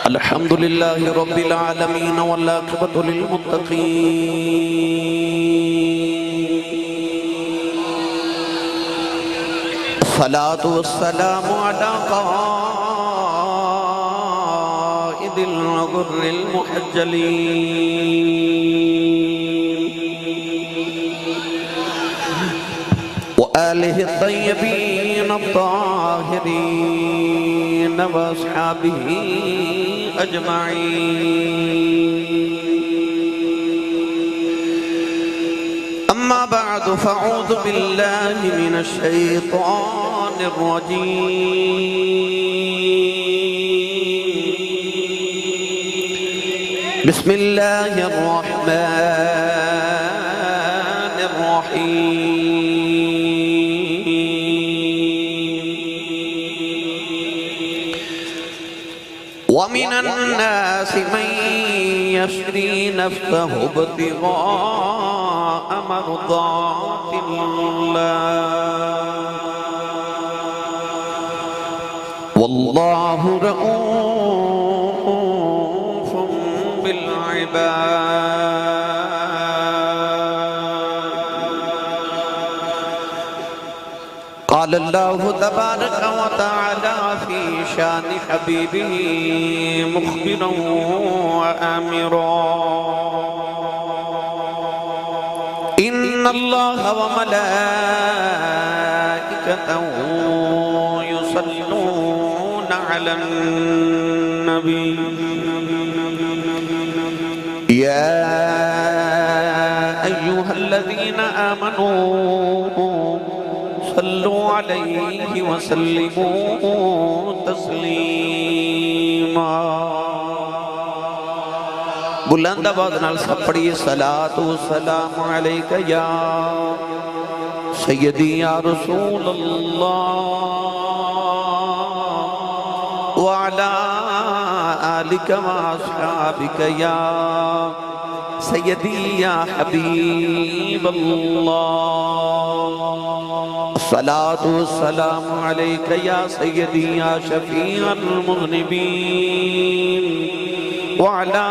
الحمدللہ رب العالمین والعاقبۃ للمتقین الصلاة والسلام علی قائد الغر المحجلین وآلہ الطیبین الطاہرین واصحابہ اجمعین اما بعد فاعوذ باللہ من الشیطان الرجیم بسم اللہ الرحمن الرحیم ومن الناس من يشري نفسه ابتغاء مرضات الله والله رؤوف بالعباد قال الله تبارك وتعالى في شان حبيبه مخبرا وآمرا إن الله وملائكته يصلون على النبي يا أيها الذين آمنوا صلوا علیہ وسلموا تسلیما بلند آواز نال سب پڑھیے صلاۃ و سلام علیک یا سیدی یا رسول اللہ وعلا آلک و اصحابک یا سیدی یا حبیب اللہ الصلاة والسلام علیک یا سیدی یا شفیع المذنبین وعلا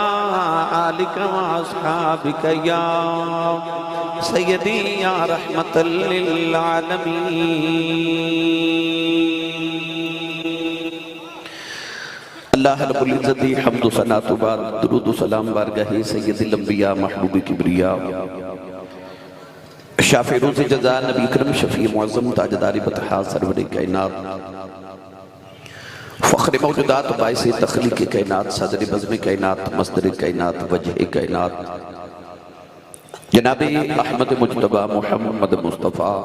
آلک و اصحابک یا سیدی یا رحمت للعالمین اللہ رب العزت حمد و ثنا تو بعد درود و سلام بارگاہ سید الانبیاء محبوب کبریا شافع روز جزا نبی کرم شفیع معظم تاجدار بطحا سرور کائنات فخر موجودات باعث تخلیق کائنات صدر بزم کائنات مصدر کائنات وجہ کائنات جناب احمد مجتبی محمد مصطفیٰ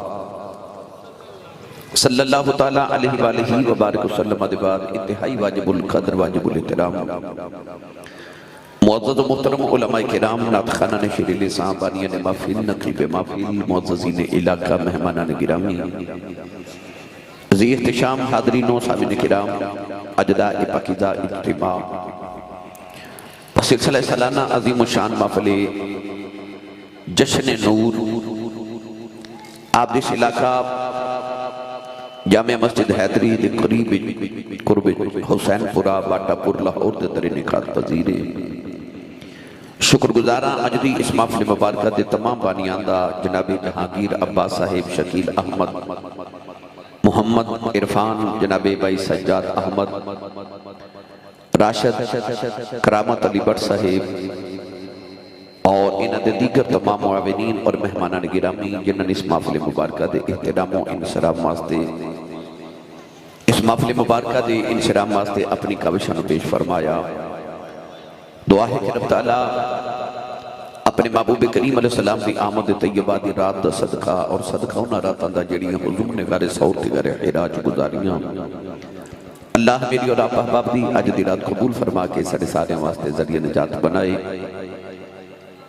صلی اللہ تعالیٰ علیہ وآلہ وبارک وسلم ادبار انتہائی واجب القدر واجب الاحترام معزز و محترم علماء کرام نعتخانان شیر لسان بانیان محفل نقیب محفل معززین علاقہ مہمانان گرامی ذی احتشام حاضرین و سامعین کرام اجداء پاکیزہ اجتماع سلسلہ سالانہ عظیم و شان محفل جشن نور آبدش علاقہ جامع مسجد حیدری دے قریب قرب حسین پورا باٹا پور لاہور دے در انعقاد پذیر شکر گزارہ اجدی اس محفل مبارکہ دے تمام بانیان دا جناب جہانگیر عباس صاحب شکیل احمد محمد عرفان جناب بھائی سجاد احمد راشد کرامت علی بٹ صاحب اور انہ دے دیگر تمام معاونین اور مہمانان گرامی جنہاں اس محفل مبارکہ دے احترام و انصرام واسطے اس محفل مبارکہ دے انصرام واسطے اپنی کاوشاں پیش فرمایا دعا ہے کہ رب تعالیٰ اپنے محبوب کریم علیہ السلام دی آمد طیبہ دی رات دا صدقہ اور صدقہ انہاں راتاں دا جڑیاں حضور نے غار سور تے غار حراج گزاریاں اللہ میری اور آپ احباب دی آج دی رات قبول فرما کے سارے سارے واسطے ذریعہ نجات بنائے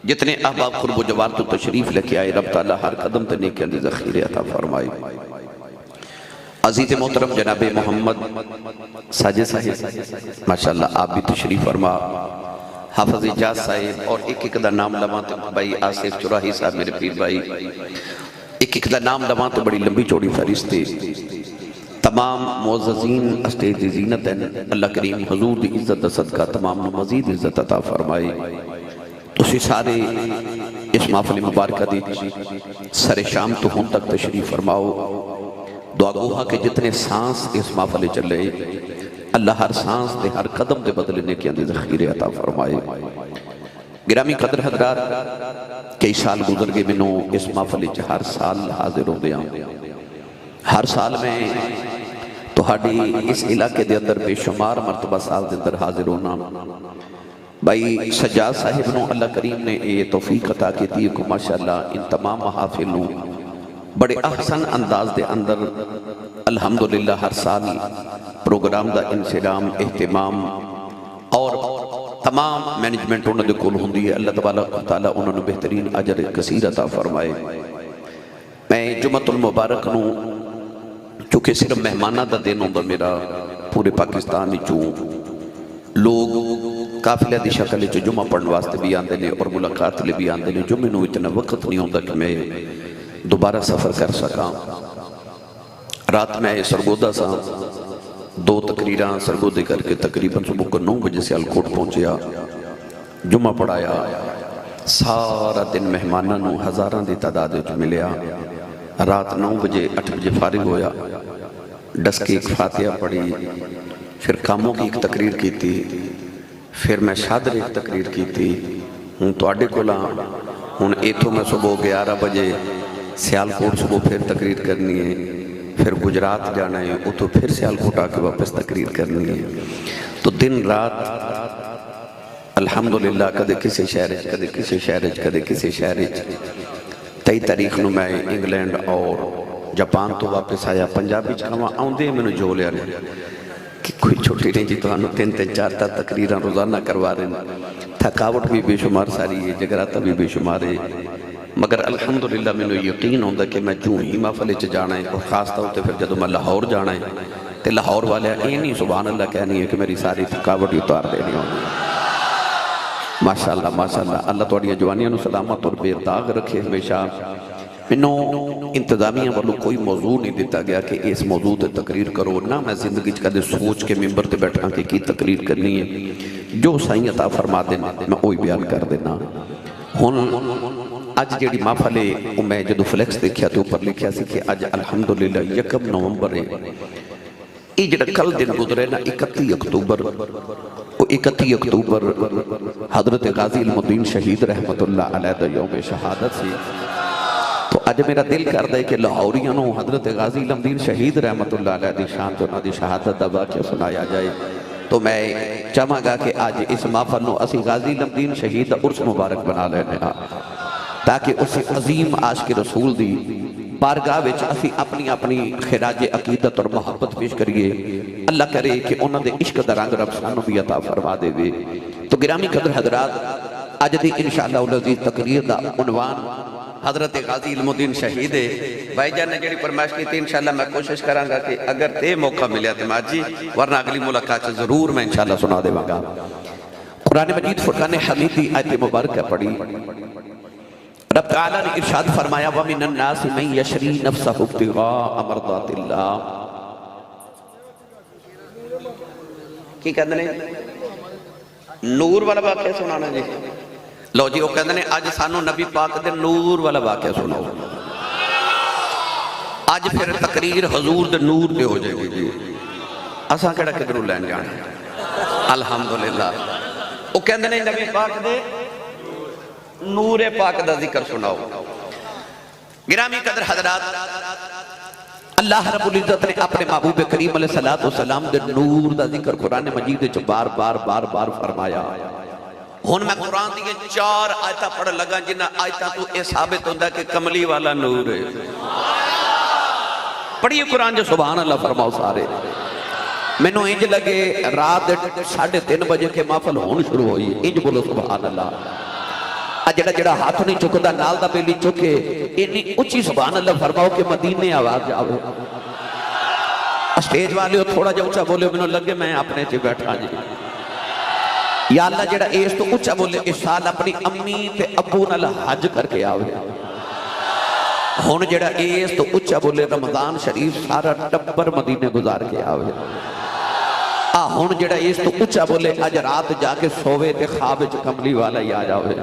جتنے احباب قرب و جوار تو تشریف لکے آئے رب تعالیٰ ہر قدم تے نیکیاں دی ذخیرے عطا فرمائے عزیز محترم جناب محمد ساجد صاحب ماشاءاللہ آپ بھی تشریف فرما حافظ اجاز صاحب اور ایک ایک دا نام لماں تو بھائی آصف چراہی صاحب میرے پیر بھائی ایک ایک دا نام لماں تو بڑی لمبی چوڑی فہرست تمام معززین اسٹیج دی زینت ہیں، اللہ کریم حضور دی عزت دا صدقہ تمام نو مزید عزت عطا فرمائے۔ تسی سارے اس محفل مبارکہ دی سر شام تو ہون تک تشریف فرماؤ، دعا گوہا کہ جتنے سانس اس محفل چلے اللہ ہر سانس دے ہر قدم دے بدلے نیکیاں دے ذخیرے عطا فرمائے۔ گرامی قدر حضرات، کئی سال گزر گئے منوں اس محفل چ ہر سال حاضر ہو دیا، ہر سال میں تہاڈی اس علاقے دے اندر بے شمار مرتبہ سال دے اندر حاضر ہونا۔ بھائی سجاد صاحب نو اللہ کریم نے یہ توفیق عطا کی تھی کہ ماشاءاللہ ان تمام محافل نو بڑے احسن انداز دے اندر الحمدللہ ہر سال پروگرام دا انسلام اہتمام اور تمام مینجمنٹ انہوں نے کول ہوندی ہے۔ اللہ تبارک و تعالیٰ انہوں نے بہترین اجر کثیر عطا فرمائے۔ میں جمعۃ المبارک نو چونکہ صرف مہمانہ دا دن ہوندہ میرا پورے پاکستان چوں لوگ قافلہ دی شکل چ جمعہ پڑھن واسطے بھی آندے نے اور ملاقات لے بھی آندے نے، جو میں نو اتنا وقت نہیں ہوندہ کہ میں دوبارہ سفر کر سکاں۔ رات میں سرگودہ سا 2 تقریراں سرگودے کر کے تقریباً صبح کو 9 بجے سے الکوٹ پہنچیا، جمعہ پڑھایا، سارا دن مہمانہ نو ہزاراں دی تعداد جو ملیا، رات 9 بجے 8 بجے فارغ ہویا، ڈس کے ایک فاتحہ پڑھی، پھر کاموں کی ایک تقریر کی تھی، پھر میں شادر ایک تقریر کی تھی، ہوں تو آڈے کو لاں، ہوں ایتھو میں صبح 11 بجے سیالکوٹ صبح پھر تقریر کرنی ہے، پھر گجرات جانا ہے، وہ تو پھر سیالکوٹ آ کے واپس تقریر کرنی ہے۔ تو دن رات الحمدللہ کدے کسی شہرج کدے کسی شہرج کدے کسی شہرج 23 تاریخ نو میں انگلینڈ اور جاپان تو واپس آیا۔ پنجابی چکاواں آن دے میں نے جو لیا رہے کہ کوئی چھوٹی نہیں جی تو ہنو 3-4 تقریران روزانہ کروا رہے ہیں، تھکاوٹ بھی بے شمار ساری ہے، جگراتا بھی بے شمار ہے، مگر الحمدللہ میں نے یقین ہوندہ کہ میں جو ہی محفلے چ جانا ہے، اور خاص طور تے پھر جدو میں لاہور جانا ہے تے لاہور والے اینی سبحان اللہ کہنی ہے کہ میری ساری تھکاوٹ ہی اتار دینی ہوگی۔ ماشاءاللہ ماشاءاللہ، اللہ توڑی جوانیاں نو سلامت اور بے داغ رکھے ہمیشہ۔ منوں انتظامیہ والو کوئی موضوع نہیں دیتا گیا کہ اس موضوع تے تقریر کرو، نہ میں زندگی چکا دے سوچ کے ممبر تے بیٹھا کہ کی تقریر کرنی ہے، جو سائیں عطا فرما دینا میں وہی بیان کر دینا۔ آج جیڑی محفلے میں جدو فلیکس دیکھیا تو اوپر لکھیا سی کہ آج الحمدللہ 1 نومبر ہے، یہ جڑا کل دن گزرے نا 31 اکتوبر، وہ 31 اکتوبر حضرت غازی المدین شہید رحمت اللہ علیہ دا یوم شہادت سی۔ تو آج میرا دل کر دے کہ لاہوریانوں حضرت غازی المدین شہید رحمت اللہ علیہ دی شان تو دی شہادت دا واقعہ سنایا جائے، تو میں چاہاں گا کہ آج اس محفل نو اسی غازی المدین شہید دا عرس مبارک بنا لینے تاکہ اس عظیم عاشق رسول دی بارگاہ وچ اسی اپنی خراج عقیدت اور محبت پیش کریے۔ اللہ کرے کہ انہوں نے عشق دا رنگ رب سانو بھی عطا فرما دے وے۔ تو گرامی قدر حضرات، آج دی انشاءاللہ العزیز تقریر دا عنوان حضرت غازی المدین شہید ہے۔ بھائی جان نے جڑی فرمائش کی تھی انشاءاللہ میں کوشش کروں گا کہ اگر تے موقع ملیا تے ماجی، ورنہ اگلی ملاقات ضرور میں انشاءاللہ سنا دے گا۔ قرآن مجید فرقان حمیدی آیت مبارکہ پڑھی، رب تعالیٰ نے ارشاد فرمایا وَمِنَ النَّاسِ مَن يَشْرِي نَفْسَهُ ابْتِغَاءَ مَرْضَاتِ اللَّهِ۔ کی کہتے ہیں نور والا واقعہ سنانا جی؟ لو جی وہ کہتے ہیں آج سانو نبی پاک دے نور والا واقعہ سناؤ، آج پھر تقریر حضور دے نور دے ہو جائے گی جی، اساں کیڑا کدھروں لین جانا الحمدللہ۔ وہ کہتے ہیں نبی پاک دے نور پاک دا ذکر سناؤ۔ گرامی قدر حضرات، اللہ رب العزت نے اپنے محبوب کریم علیہ السلام دے نور دا ذکر قرآن مجید چ بار بار فرمایا۔ ہن میں قرآن دی 4 آیتاں پڑھ لگا جنہ آیتاں تو اے ثابت ہوندہ کہ کملی والا نور ہے۔ پڑھیے قرآن جو سبحان اللہ فرماؤ سارے۔ میں نو انج لگے رات 3:30 بجے کے محفل ہون شروع ہوئی، انج بولو سبحان اللہ۔ جڑا ہاتھ نہیں چکتا نال دا بیلی چکے اتنی اچھی سبحان اللہ فرماؤ کہ مدینے آواز جاوے۔ اسٹیج والے تھوڑا جا اچھا بولے میں لگے میں اپنے چے بیٹھا جی، یا اللہ جڑا ایس تو اچھا بولے اس سال اپنی امی تے ابو نال حج کر کے آوے، ہن جڑا اس تو اچھا بولے رمضان شریف سارا ٹبر مدینے گزار کے آوے ہن جڑا اس تو اچھا بولے اج رات جا کے سوے تے خواب وچ کملی والا ہی آ جاوے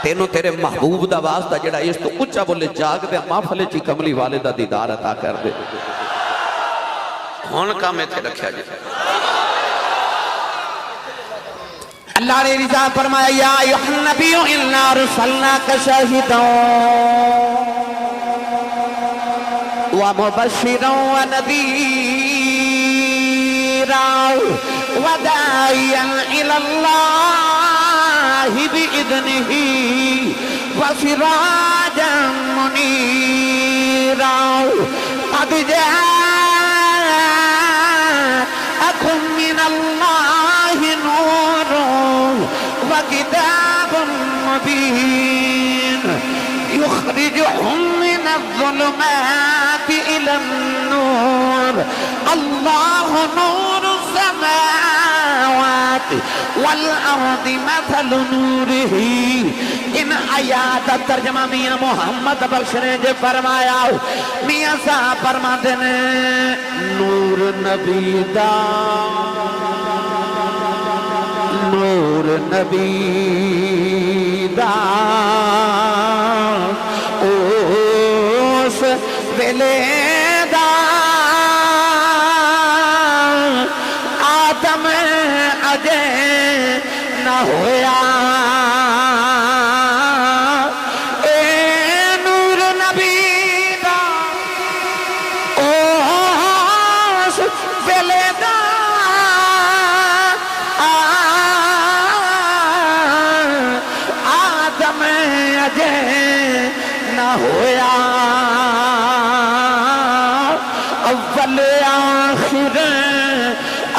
تینوں تیرے محبوب دا واسطہ جڑا اس تو اچھا بولے جاگ دے محفل چی کملی والے دا دیدار عطا کر دے ہن کام ایتھے رکھیا جی اللہ نے رضا فرمایا یا ایھا النبی انا ارسلناک شاہدا ومبشرا ونذیرا وداعیا الی اللہ بإذنہ وسراجا منیرا قد جاءکم من اللہ نور وكتاب مبين يخرجهم من الظلمات إلى النور الله نور السماوات والأرض مثل نوره ان آیات ترجمہ میاں محمد بخش نے جو فرمایا میاں صاحب فرماتے نے نور نبی دا نور نبی دا اس ویلے دا آدم اجے نہ ہویا اے نور نبی دا اس ویلے دا نہ ہویا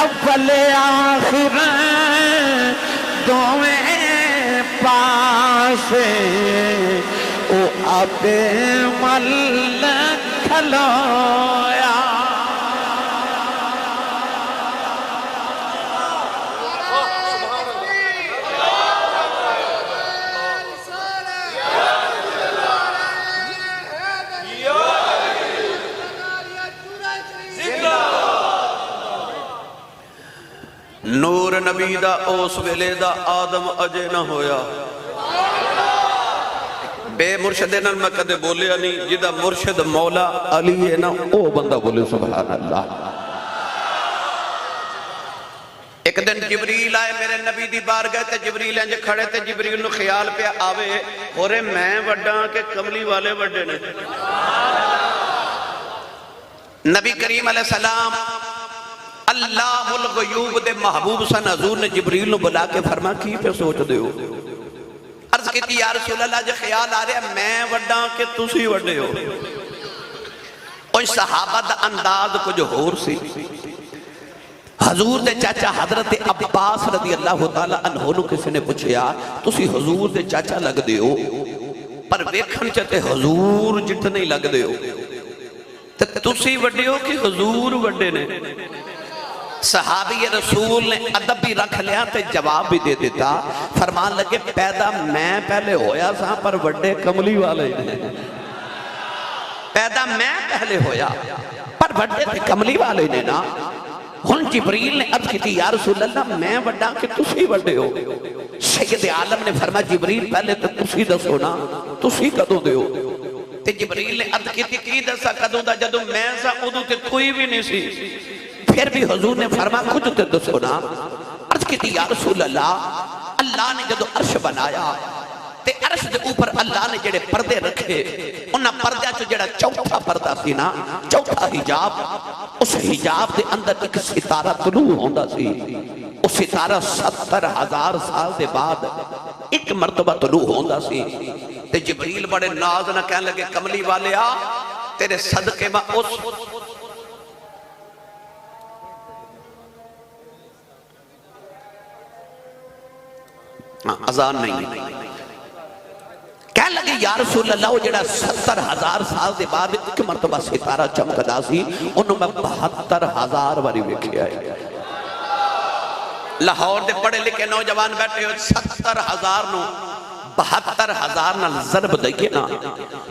اول آخر دویں پاسے او اپے مل کھلویا نور نبی دا اس ویلے دا آدم اجے نہ ہویا بے مرشد نال میں کدے بولیا نہیں جدہ مرشد مولا علی ہے نا او بندہ بولے سبحان اللہ ایک دن جبریل آئے میرے نبی دی بار گئے تے جبریل انجے کھڑے تے جبریل نو خیال پہ آوے اور میں وڈا کہ کملی والے وڈے نے نبی کریم علیہ السلام اللہ الغیوب دے محبوب سن حضور نے جبریل نو بلا کے فرما کی پہ سوچ دے ہو عرض کیتی یا رسول اللہ جو خیال آ رہا ہے میں وڈا کہ تسی وڈے ہو اور صحابہ دا انداز کچھ ہور سی حضور دے چاچا حضرت عباس رضی اللہ تعالیٰ عنہ نو کسی نے پوچھیا تسی حضور دے چاچا لگ دے ہو پر ویکھن چاہتے حضور جتنے لگ دے ہو تسی وڈے ہو کہ حضور وڈے نے صحابی رسول نے ادب بھی رکھ لیا تے جواب بھی دے دیتا فرمان لگے پیدا میں پہلے ہویا سا پر وڈے کملی والے پیدا میں پہلے ہویا پر وڈے تے کملی والے نے نا ہن جبریل نے عرض کی یا رسول اللہ میں وڈا کہ تسی وڈے ہو سید عالم نے فرمایا جبریل پہلے تو تسی دسو نا تسی کدوں دے ہو تے جبریل نے عرض کی دسا کدوں دا جدوں میں سا ادوں تے کوئی بھی نہیں سی پھر بھی حضور نے فرمایا کچھ تے دسو نا عرض کی یا رسول اللہ اللہ نے جدو عرش بنایا تے عرش دے اوپر اللہ نے جڑے پردے رکھے انہاں پردے چ جڑا چوتھا پردہ سی نا چوتھا حجاب اس حجاب دے اندر ایک ستارہ طلوع ہوندا سی اس ستارہ 70,000 سال دے بعد ایک مرتبہ طلوع ہوندا سی تے جبریل بڑے ناز نہ کہنے لگے کملی والے آ تیرے صدقے میں اس اذان نہیں کہنے لگے یا رسول اللہ وہ جڑا 70,000 سال دے بعد ایک مرتبہ ستارہ چمکدا سی انہوں میں 72,000 باری ویکھیا ہے لاہور دے پڑھے لکھے نوجوان بیٹھے ہو 70,000 نو 72,000 نال ضرب دئیے نا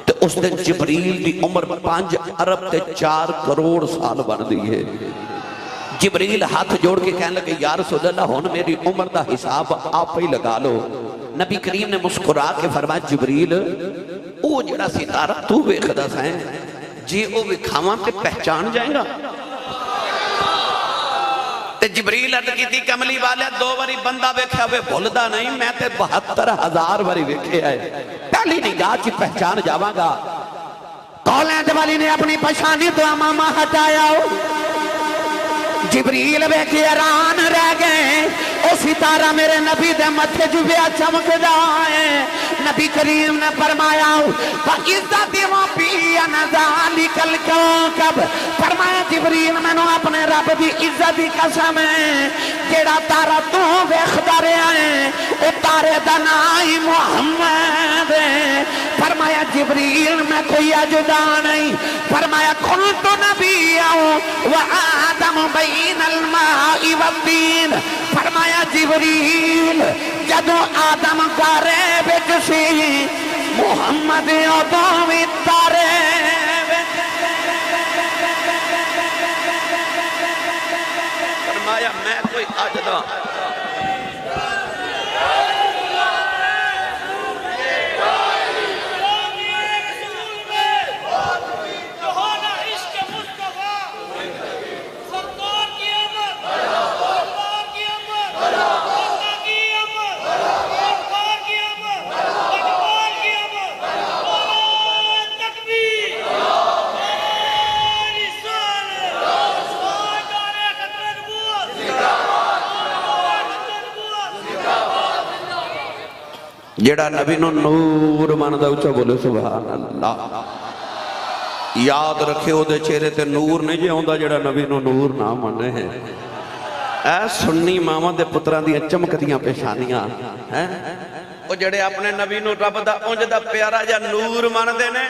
تے اس دن جبریل دی عمر 5 ارب تے 4 کروڑ سال بن دی ہے۔ جبریل ہاتھ جوڑ کے کہنے لگے یا رسول اللہ ہون میری عمر دا حساب آپ ہی لگا لو۔ نبی کریم نے مسکرا کے فرمایا جبریل او جڑا ستارہ تو ویکھدا سیں جی او وکھاواں تے پہچان جائے گا۔ تے جبریل عرض کی تھی کملی والے 2 باری بندہ ویکھیا ہوئے بھولدا نہیں، میں تے 72,000 باری ویکھے آئے، پہلی نگاہ چ پہچان جاواں گا۔ کولینج والی نے اپنی پشانی تو امامہ ہٹایا، جبریل ویکھے حیران رہ گئے، او ستارہ میرے نبی دے متھے جو بیا چمک جائے۔ نبی کریم نے فرمایا فَإِذَّتِ رَبِّي أَنَا ذَلِكَ الْكَوْكَبُ، فرمایا جبریل میں نے اپنے رب دی عزت دی قسم ہے جیڑا تارا تو ویکھدا رہیا ہے او تارے دا نام محمد ہے۔ فرمایا جبریل میں کوئی اجدا نہیں، فرمایا كُنْتُ نَبِيًّا وَآدَمُ بَيْنَ الْمَاءِ وَالطِّينِ، فرمایا جبریل جدو آدم گارے بچ سی محمد ادوں وی تارے فرمایا میں کوئی اجدا جڑا نبی نو نور ماندا اچھا بولے سبحان اللہ۔ یاد رکھے او دے چہرے تے نور نہیں جے ہوندا جڑا نبی نو نور نہ مانے ہیں۔ اے سنی ماواں دے پتراں دی چمکدیاں پیشانیاں ہیں او جڑے اپنے نبی نو رب دا اونج دا پیارا جا نور ماندے نے،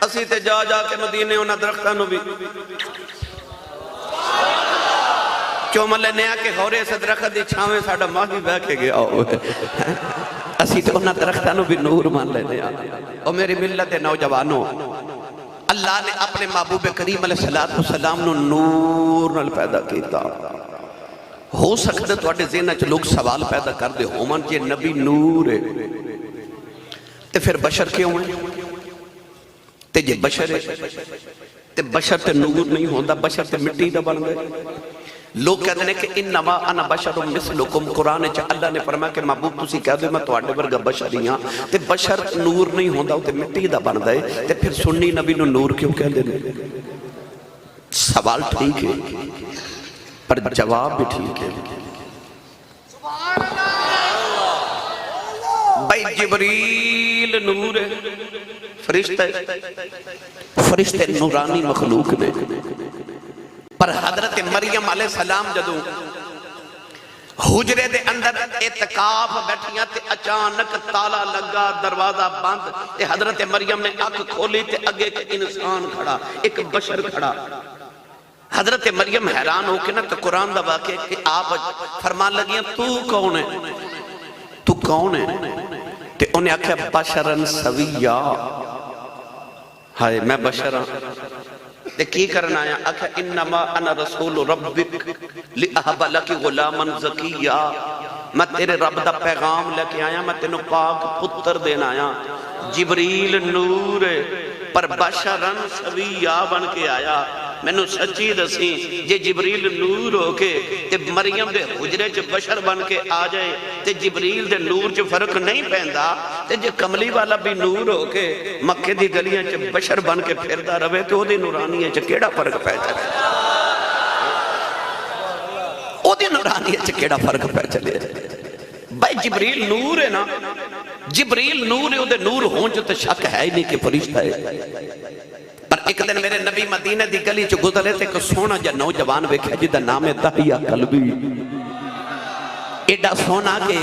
اسی تے جا جا کے مدینے انہاں درختاں نو بھی چوم لینے آ کے ہورے سے درخت دی چھاویں ساڈا ماں بھی بہ کے گیا ہوئے، اسی تو انہاں درختانو بھی نور مان لینے آ۔ او میری ملت نوجوانوں، اللہ نے اپنے محبوب کریم علیہ السلام نو نور نال پیدا کیتا۔ ہو سکتا تو اٹھے ذہنہ چ لوگ سوال پیدا کر دے ہومن جے نبی نور ہے تے پھر بشر کیوں ہے؟ تے جے بشر ہے تے بشر تے نور نہیں ہوندا، بشر تے مٹی دا بن گئے۔ لوگ کہتے ہیں کہ انما انا بشر مثلکم، قرآن چا اللہ نے فرمایا کہ محبوب تسی کہہ دے میں تواڈے ورگا بشری ہاں، تے بشر نور نہیں ہوندا تے مٹی دا بن گئے، تے پھر سنی نبی نو نور کیوں کہہ دے؟ سوال ٹھیک ہے پر جواب بھی ٹھیک ہے۔ بھائی جبریل نور ہے، فرشتے نورانی مخلوق نے، پر حضرت مریم علیہ السلام جدوں حجرے دے اندر اعتکاف بیٹھیاں تے اچانک تالا لگا، دروازہ بند، تے حضرت مریم نے آنکھ کھولی تے اگے ایک انسان کھڑا، ایک بشر کھڑا۔ حضرت مریم حیران ہو کے نا تو قرآن دا واقعہ کہ آپ فرمان لگیاں تو کون ہے؟ تو کون ہے؟ تے انہیں آکھا بشرن سویہ، ہائے میں بشر ہاں، تے کی کرنا آیا؟ آکھا انما انا رسول ربک لأہب لکی غلاما زکیہ، میں تیرے رب دا پیغام لے کے آیا، میں تینوں پاک پتر دینا آیا۔ جبریل نور پر بشرن سویہ بن کے آیا۔ میں نے سچی دسی جے جبریل نور ہو کے تے مریم دے حجرے چ بشر بن کے آ جائے تے جبریل دے نور چ فرق نہیں پہندا، تے جے کملی والا بھی نور ہو کے مکے دی گلیاں چ بشر بن کے پھردا رہے تو او دی نورانیت چ کیڑا فرق پہ چلے؟ او دی نورانیت چ کیڑا فرق پہ چلے؟ بھائی جبریل نور ہے نا، جبریل نور ہے، او دے نور ہون جو تے شک ہے ہی نہیں کہ فرشتہ ہے۔ پر ایک دن میرے نبی مدینہ دی گلی چ گزرے تے ایک سونا جا نوجوان ویکھیا جدا نام ہے داہیہ قلبی، ایڈا سونا کہ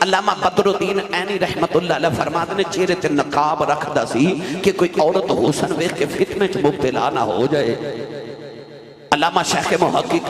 علامہ بدر الدین عینی رحمت اللہ علیہ فرماتے نے چہرے تے نقاب رکھدا سی کہ کوئی عورت حسن ویکھ کے فتنے چ مبتلا نہ ہو جائے۔ علامہ شیخ محقق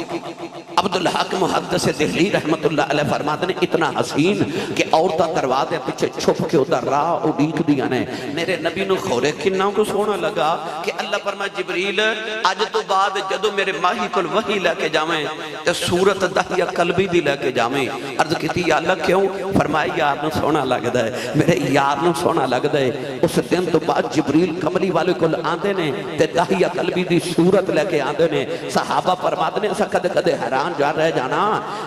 عبدالحق محدث دہلی رحمت اللہ علیہ فرماتے ہیں اتنا حسین کہ عورتاں دروازے پیچھے چھپ کے ادھر راہ اڈیک دیا نے میرے نبی نو خورے کنہ کو سونا لگا کہ اللہ فرمائے جبریل اج تو بعد جدو میرے ماہی کل وحی لے کے جاویں تے صورت دہیہ قلبی دی لے کے جاویں عرض کیتی یا اللہ کیوں فرمایا یار نو سونا لگدا ہے میرے یار نو سونا لگدا ہے اس دن تو بعد جبریل کملی والے کل آندے نے تے دہیہ قلبی دی صورت لے کے آندے نے صحابہ فرماتے ہیں اسا کدے کدے حیران جا رہ جانا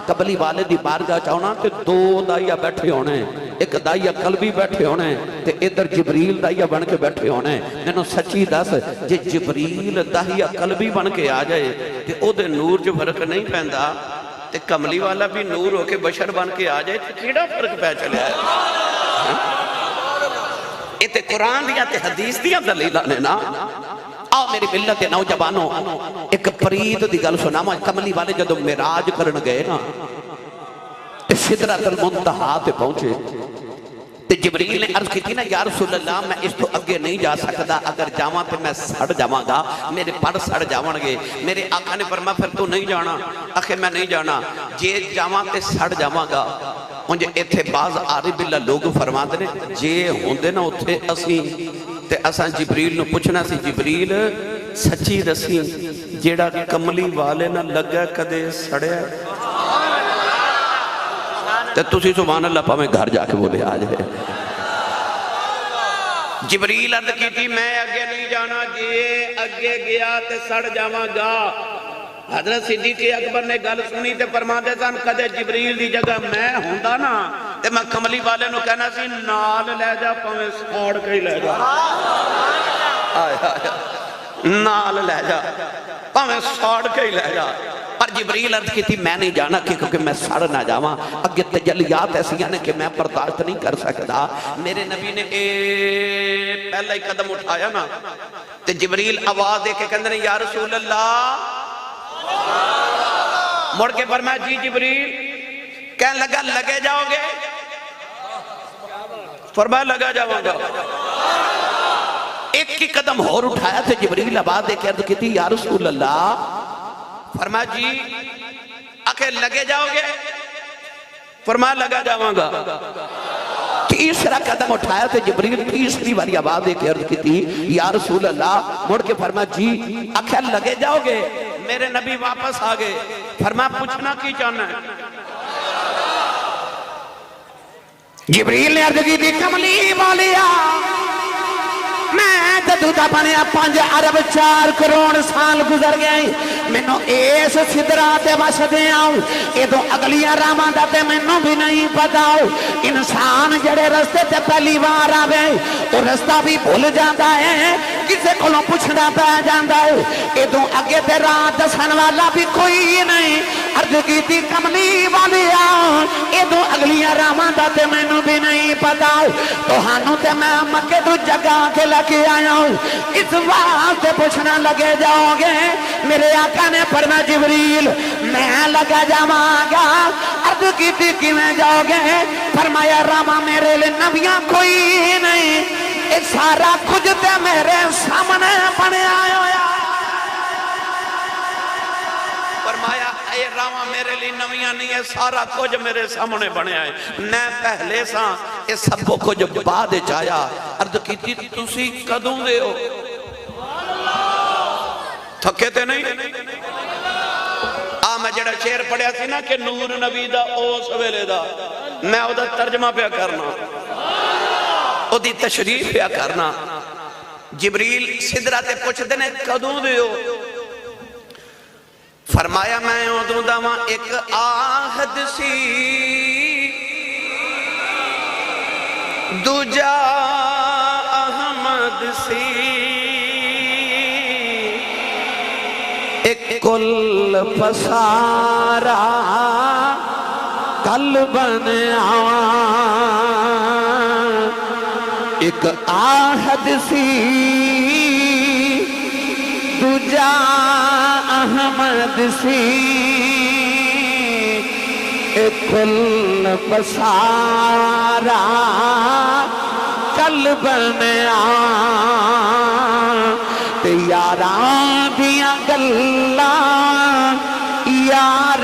کملی والے دی بارگاہ چاہنا تے دو دائیہ بیٹھے ہونے ایک دائیہ قلبی بیٹھے ہونے تے ادھر جبریل دائیہ بن کے بیٹھے ہونے نینو سچی دس جے جبریل دائیہ قلبی بن کے آ جائے تے او دے نور جو فرق نہیں پہندا تے کملی والا بھی نور ہو کے بشر بن کے آ جائے تے کیڑا فرق پہ چلے ہے یہ تے قرآن دیا تے حدیث دیا دلیلہ نے نا آؤ میری ملت نوجوانوں ایک پرید دی گل سنا کملی والے جدو معراج کرن گئے نا تے سدرۃ المنتہا تے پہنچے تے جبریل نے عرض کی تھی نا یا رسول اللہ میں اس تو اگے نہیں جا سکتا اگر جاواں تے میں سڑ جاواں گا میرے پڑ سڑ جاواں گے میرے آقا نے فرمایا پھر تو نہیں جانا آخر میں نہیں جانا جے جاواں تے سڑ جاواں گا مجھے ایتھے بعض عارب اللہ لوگ فرماتے ہیں جے ہوندے نا اتھے اسی تے اساں جبریل نو پوچھنا سی جبریل سچی دسی جیڑا کملی والے نہ لگا کدے سڑیا تے تسی سبحان اللہ پاویں گھر جا کے بولے آ جائے جبریل عرض کی تھی میں اگے نہیں جانا جے اگے گیا تے سڑ جاواں گا حضرت صدیق اکبر نے گل سنی تے فرماتے سن کدے جبریل دی جگہ میں ہوندا نا تے میں کملی والے نو کہنا سی نال لے جا پاویں ساڑ کے لے جا آئے آئے نال لے جا پاویں ساڑ کے لے جا پر جبریل عرض کی تھی میں نہیں جانا کیونکہ میں سڑ نہ جاواں اگے تجلیات ایسی ہیں کہ میں برداشت نہیں کر سکتا میرے نبی نے پہلا ہی قدم اٹھایا نا تے جبریل آواز دے کے کہندے نے یا رسول اللہ مڑ کے فرمایا جی جبریل کہنے لگا لگے جاؤ گے فرمایا لگا جاؤں گا ایک کی قدم اور اٹھایا تھے جبریل آواز دے کے عرض کی تھی یا رسول اللہ فرمایا جی آخر لگے جاؤ گے فرمایا لگا جاؤں گا تیسرا قدم اٹھایا تھے جبریل تیسری والی آواز دے کے عرض کی تھی یا رسول اللہ مڑ کے فرمایا جی آخر لگے جاؤ گے میرے نبی واپس آگئے فرمایا پوچھنا کی چاہنا ہے جبریل نے عرض کی تھی کملی والیا میں جدو دا بنیا 5 ارب 4 کروڑ سال گزر گئے مینوں اس سدرات وش دے آؤ ادو اگلیاں راواں دا تے مینوں بھی نہیں پتا انسان جڑے رستے تے پہلی بار آوے او رستہ بھی بھول جاندا ہے کسے کولوں پوچھنا پے جاندا ہے ادو اگے تے راہ دسن والا بھی کوئی نہیں عرض کیتی کملی والیا ادو اگلیاں راواں دا تے مینوں بھی نہیں پتا تہانوں تے میں مکے تو جگہ کے لے آیا ہوں اس واسطے پوچھنا لگے جاؤ گے میرے آقا نے فرمایا جبریل میں لگا جاواں گا عرض کیتی کیویں جاؤ گے فرمایا راما میرے لئے نبیاں کوئی نہیں یہ سارا کچھ تے میرے سامنے بنیا ہویا فرمایا اے راما میرے لیے نویاں نہیں ہے سارا کچھ میرے سامنے بنیا ہے میں پہلے ساں یہ سب کو کچھ بعد چاہیا عرض کی تھی تسی کدوں دے ہو تھکے تے نہیں میں جڑا شعر پڑھیا تھی نا کہ نور نبی دا او سویلے دا میں او دا ترجمہ پیا کرنا او دی تشریف پیا کرنا جبریل سدرہ تے پوچھ دینے کدوں دے ہو فرمایا میں ادھوں داواں ایک آہد سی دوجا احمد سی ایک کل پسارا کل بنیا ایک آہد سی دوجا احمد سی ایک کل پسارا کل بنیا تے یاراں دیاں گلاں یار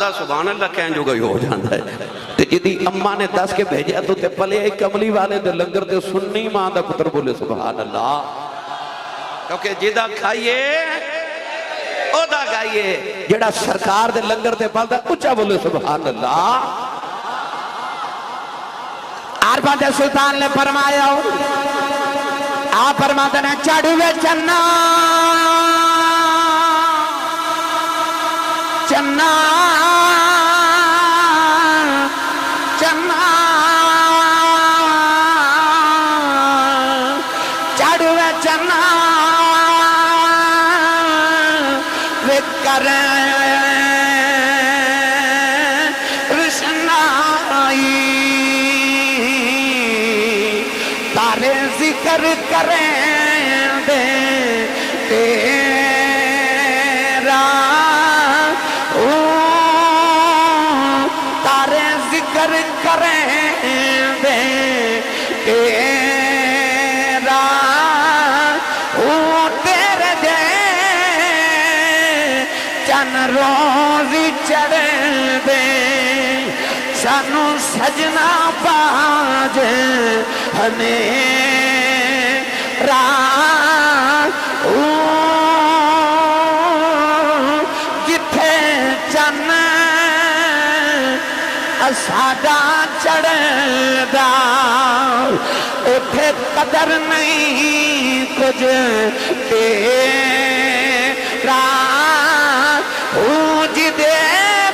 بندہ سبحان اللہ کہیں جو گئی ہو جاندہ ہے تے جدی اممہ نے دس کے بھیجیا تو تے پلے ایک کملی والے دے لنگر دے سننی ماں دا پتر بولے سبحان اللہ کیونکہ جدہ کھائیے او دا گائیے جڑا سرکار دے لنگر دے پل دا اچھا بولے سبحان اللہ عرفات سلطان نے فرمایا آپ فرماتے ہیں چڑھوے چنا چنا چنا چڑھوے چنا وکریں ذکر کریں دے تیرا تارے ذکر کریں دے تیرا تیرے دے چن روزی چڑھ دے سانو سجنا باج ہمیں جتھے چن ساڈا چڑھدا اٹھے قدر نہیں کچھ تیرا جدے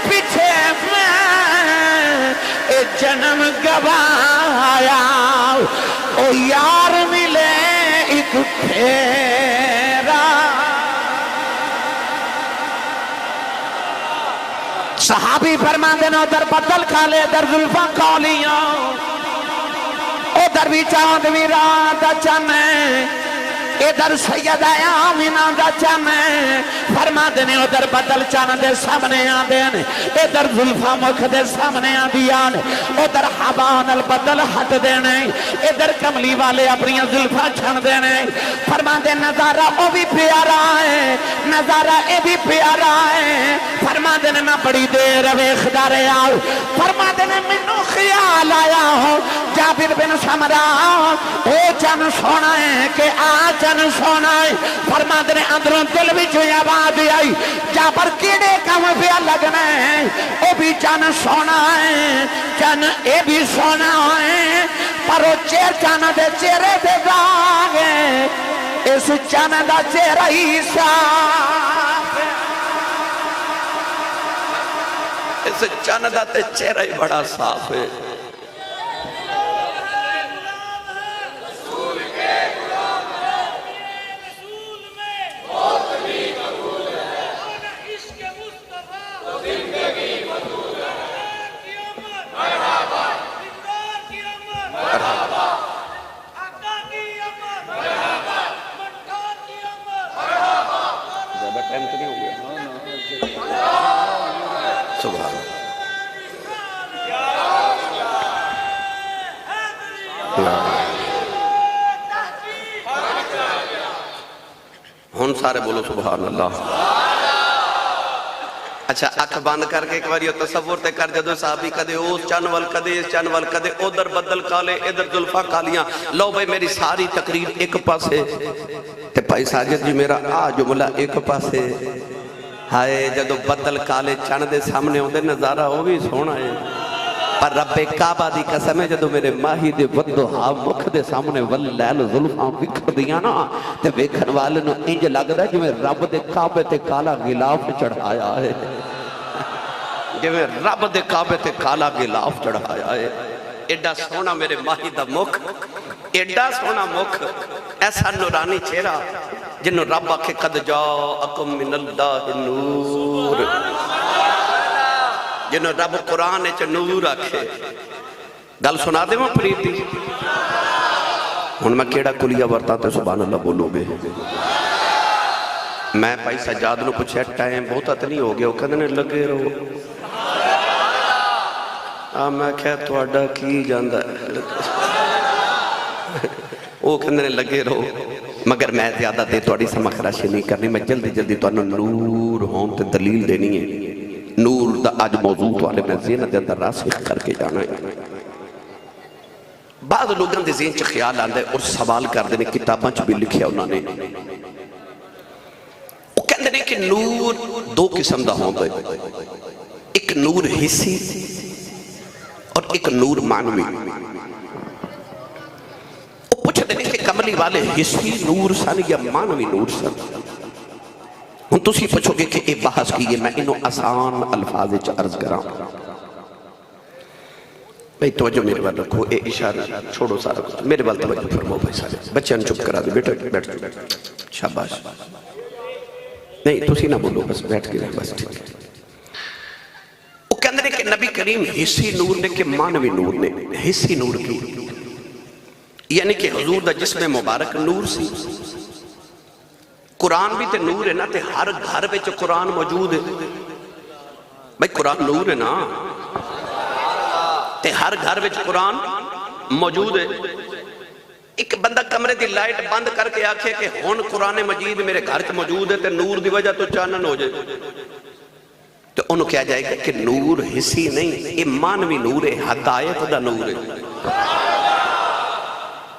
پیچھے میں جنم گوایا او یار ملے ایک پھیرا صحابی فرمان دینا ادھر بدل کھا لے ادھر ظلفاں کھولیاں ادھر بھی چاند بھی رات چانے ادھر سیدہ آمینہ دا چانے فرما دینے ادھر بدل چاند دے سامنے آدین ادھر ظلفہ مکھ دے سامنے آدیان ادھر حبان البدل ہٹ دینے ادھر کملی والے اپنی ظلفہ چھن دینے فرما دے نظارہ او بھی پیارا ہے نظارہ اے بھی پیارا ہے فرما دینے میں بڑی دیر ویخدارے آؤ فرما دینے منو خیال آیا ہوں جابر بن سمرہ او چن سونا ہے کہ آج چن سونا ہے فرما دینے اندروں دل بھی جو آباد آئی جابر کیڑے کام پہ لگنا ہے او بھی چن سونا ہے چن اے بھی سونا ہے پر او چیر چن دے چیرے دے داغے اس چن دا چیرہ ہی صاف اس چن دا تے چیرہ ہی بڑا صاف ہے ہون سارے بولو سبحان اللہ اچھا اکھ بند کر کے ایک باری تصور تے کر جدو صحابی کدے اوس چنول کدے اس چنول کدے ادھر بدل کالے ادھر ظلفہ کالیاں لو بھئی میری ساری تقریر ایک پاسے تے بھائی ساجد جی میرا آ جملہ ایک پاسے ہائے جدو بدل کالے چن دے سامنے ہوندے نظارہ ہو بھی سونا ہے پر رب کعبہ دی قسم ہے جدو میرے ماہی دے ودہا مکھ دے سامنے واللیل ظلفاں وکھر دیا نا تے ویکھن والے نو انج لگ رہا جو میں رب دے کعبے تے کالا غلاف چڑھایا ہے جو میں رب دے کعبے تے کالا غلاف چڑھایا ہے ایڈا سونا میرے ماہی دا مکھ ایڈا سونا مکھ ایسا نورانی چہرہ جنہوں رب آکھے قد جاءکم من اللہ نور جنہوں رب قرآن چ نور آکھے گل سنا دے میں پریتی ہن میں کیڑا کلیہ ورتا تے سبحان اللہ بولو گے میں بھائی سجاد نو پوچھے ٹائم بہت اتنی ہو گیا وہ کہنے لگے رہو میں کہہ تواڈا کی جاندا ہے وہ کہنے لگے رہو مگر میں زیادہ دے تواڈی سمکھ راشی نہیں کرنی میں جلدی جلدی تانوں نور ہون تے دلیل دینی ہے نور دا اج موضوع والے میں ذہن دے اندر راسخ کر کے جانا ہے. بعض لوگوں دے ذہن چ خیال آندا ہے اور سوال کردے نے، کتاباں چ بھی لکھیا انہوں نے، وہ کہندے نے کہ نور دو قسم دا ہوندا ہے، ایک نور حسی اور ایک نور معنوی. وہ پوچھتے ہیں کہ کملی والے حسی نور سن یا معنوی نور سن؟ ہن تسی پوچھو گے کہ یہ بحث کی ہے، میں انہوں آسان الفاظ وچ عرض کراں. بھئی توجہ میرے بال رکھو، اے اشارہ چھوڑو سارا کچھ، میرے بال توجہ فرماؤ بھائی سارے بچیاں چپ کرا دے، بیٹھو بیٹھ شاباش، نہیں تسی نہ بولو، بس بیٹھ کے رہے، بس ٹھیک ہے. وہ کہندے نے کہ نبی کریم حسی نور نے کہ معنوی نور نے. حسی نور کی یعنی کہ حضور دا جسم مبارک نور سی. قرآن بھی تے نور ہے نا، تے ہر گھر وچ قرآن موجود ہے. بھئی قرآن نور ہے نا، تے ہر گھر وچ قرآن موجود ہے. ایک بندہ کمرے دی لائٹ بند کر کے آکھے کہ ہن قرآن مجید میرے گھر وچ موجود ہے تے نور دی وجہ تو چانن ہو جائے، تو انہوں کیا جائے گا کہ نور حسی نہیں، یہ معنوی نور ہے، ہدایت دا نور ہے.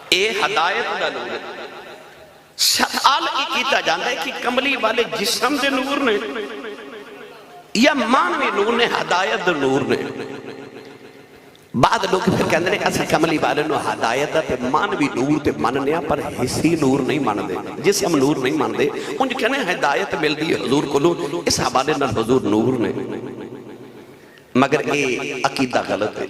اے ہدایت دا نور ہے. سوال یہ کیتا جاندہ ہے کہ کملی والے جسم دے نور نے یا معنوی نور نے، ہدایت دے نور نے. بعد لوگ پھر کہندے ہیں اسا کملی والے نو ہدایت تے معنوی نور تے مننے پر حسی نور نہیں مندے، جسم نور نہیں مندے. انج کہنے ہدایت ملدی ہے حضور کولوں، اس حوالے نال حضور نور نے. مگر اے عقیدہ غلط ہے.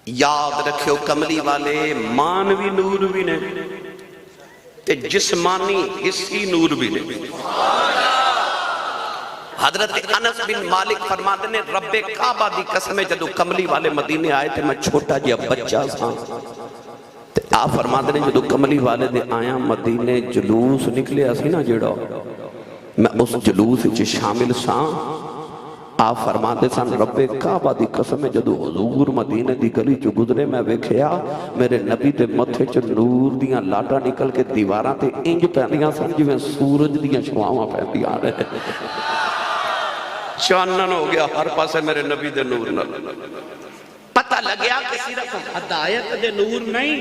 یاد رکھو کملی والے معنوی نور بھی نے تے جسمانی حسی نور بھی نے. حضرت انس بن مالک فرماتے نے رب کعبہ دی قسم جدو کملی والے مدینے آئے تھے، میں چھوٹا جیا بچہ سا، آپ فرماتے نے جدو کملی والے دے آیا مدینے جلوس نکلے اسی نا جڑا، میں اس جلوس وچ شامل سا. آپ فرماتے سن رب کعبہ دی قسم جدو حضور مدینے دی گلی چو گزرے، میں ویکھیا میرے نبی دے متھے چ نور دیاں لاٹاں نکل کے دیواراں تے انج پیندیاں سن جویں سورج دیاں شعاواں پیندیاں رہے. چانن ہو گیا ہر پاسے میرے نبی دے نور نال. پتہ لگیا کہ صرف ہدایت دے نور نہیں،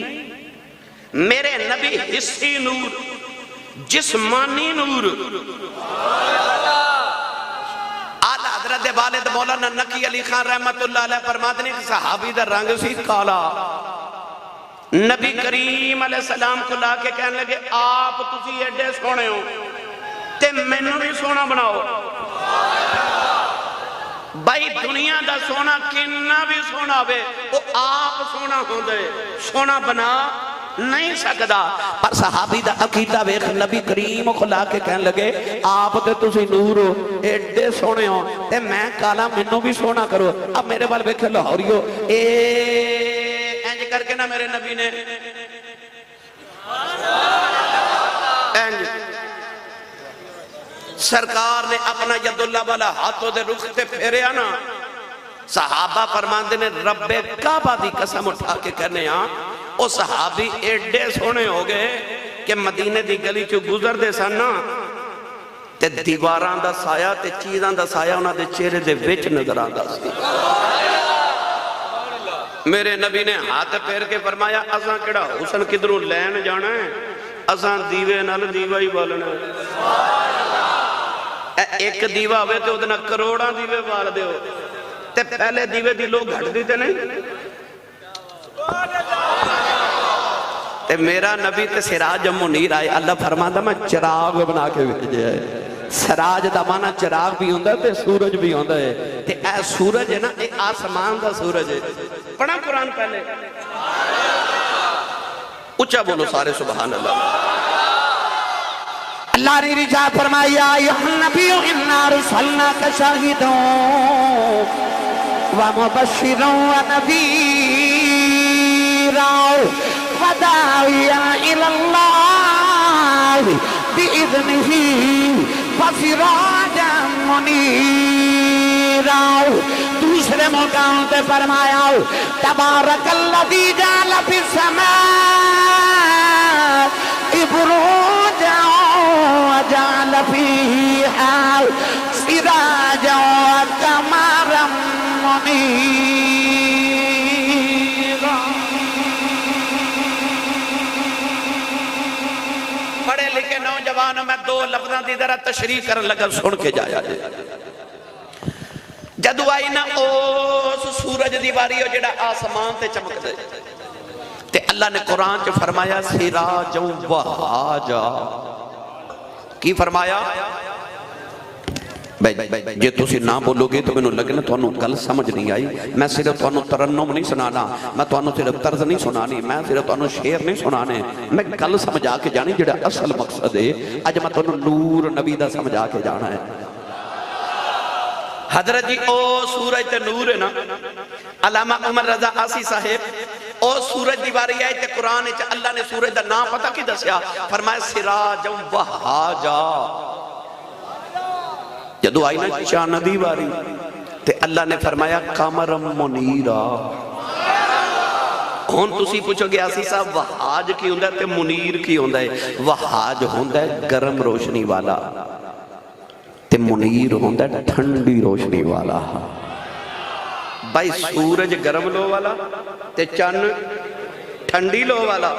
میرے نبی حسی نور، جسمانی نور. آلہ حضرت والد مولانا نقی علی خان رحمت اللہ علیہ فرماتے ہیں کہ صحابی دا رنگ سی کالا. نبی کریم علیہ السلام کو لا کے کہنے لگے آپ تسی ایڈے سونے ہو تے مینوں بھی سونا بناؤ. بھائی دنیا دا سونا کنا بھی سونا ہوئے وہ آپ سونا ہوں دے، سونا بنا نہیں سکدا. پر صحابی دا عقیدہ ویخ نبی کریم کھلا کے کہنے لگے آپ تے تسی نور ہو، ایڈے سونے ہو تے میں کالا منوں بھی سونا کرو. اب میرے بال ویکھے لاہوریو اینج کر کے نا میرے نبی نے اینج سرکار نے اپنا ید اللہ والا ہاتھوں دے رخ تے پھیرے آنا. صحابہ فرماندے نے رب کعبہ دی قسم اٹھا کے کہنے ہاں او صحابی ایڈے سونے ہو گئے کہ مدینے دی گلی چو گزر دے سننا تے دیواران دا سایہ تے چیزان دا سایہ انہاں دے چہرے دے وچ نظر آندا سی. میرے نبی نے ہاتھ پھیر کے فرمایا اساں کیڑا حسن کدھروں لین جانا ہے، اساں دیوے نال دیوا ہی بالنا ہے. ایک دیوا ہوئے تے ادھنا کروڑاں دیوے بال دے ہو تے پہلے دیوے دی لوگ گھٹ دیتے نہیں. تے میرا نبی تے سراج منیر آئے، اللہ فرماتا میں چراغ بنا کے بھیجے ہے. سراج دا مانا چراغ بھی ہوندہ ہے تے سورج بھی ہوندہ ہے. تے اے سورج ہے نا، اے آسمان دا سورج ہے. پڑھا قرآن پہلے اچھا بولو سارے سبحان اللہ. اللہ نے رجا فرمایا یا نبی انا رسلناک شاہدا ومبشرا ونذیرا وداعیا الی اللہ بإذنہ وسراجا منیرا. دوسرے مقام تے فرمایا تبارک الذی جعل فی السماء بروجا وجعل فيها سراجا وقمرا منيرا. پڑھے لکھے نوجوانوں میں دو لفظاں دی ذرا تشریح کرن لگا سن کے جایا جائے. جدو آئی نا اس سورج دی باری ہو جڑا آسمان تے چمک دے تے اللہ نے قرآن چ فرمایا سراج وہاجا. کی فرمایا؟ جے تسی نہ بولو گے تو میں لگنا تو انہوں گل سمجھ نہیں آئی. میں صرف تو انہوں ترنم نہیں سنانا, میں تو انہوں صرف طرز نہیں سنانی, میں صرف تو انہوں شعر نہیں سنانے, میں گل سمجھا کے جانی جڑا اصل مقصد ہے. اج میں تو انہوں نور نبی دا سمجھا کے جانا ہے. حضرت جی او سورج تے نور ہے نا, علامہ عمر رضا آسی صاحب او سورج دیواری آئے تے قرآن چا اللہ نے سورج دا نام پتہ کی دسیا, فرمائے سراج وہاجا. جدو آئی نا چاند دیواری تے اللہ نے فرمایا قمر منیرا. ہون تسی پوچھو گے آسی صاحب وہاج کی ہوندہ ہے تے منیر کی ہوندہ ہے؟ وہاج ہوندہ ہے گرم روشنی والا تے منیر ہوندہ ہے ٹھنڈی روشنی والا. بھائی سورج گرم لو والا تے چند ٹھنڈی لو والا.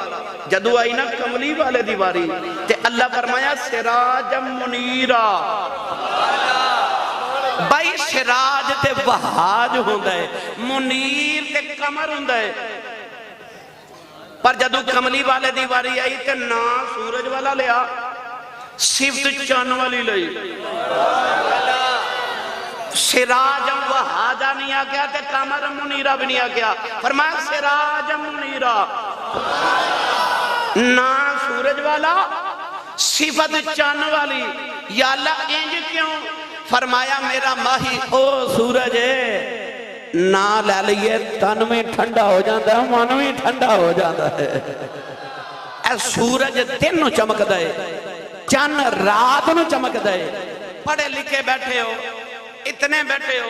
جدو آئی نا کملی والے دیواری تے اللہ فرمایا سراج منیرا. بھائی سراج تے وہاج ہوندہ ہے, منیر تے قمر ہوندہ ہے. پر جدو کملی والے دیواری آئی تے نا سورج والا لیا, صفت چاند والی لئی. سراج وہاجا نہیں آ گیا تے قمر منیرہ بھی نہیں آ گیا. فرمایا سراج منیرہ, نا سورج والا صفت چاند والی. یا اللہ انج کیوں؟ فرمایا میرا ماہی او سورج ہے, نا لے لئیے تن میں ٹھنڈا ہو جاتا ہے, من میں ٹھنڈا ہو جاتا ہے. اے سورج دن نو چمک دائے, چند رات نو چمک دائے. پڑھے لکھے بیٹھے ہو, اتنے بیٹھے ہو,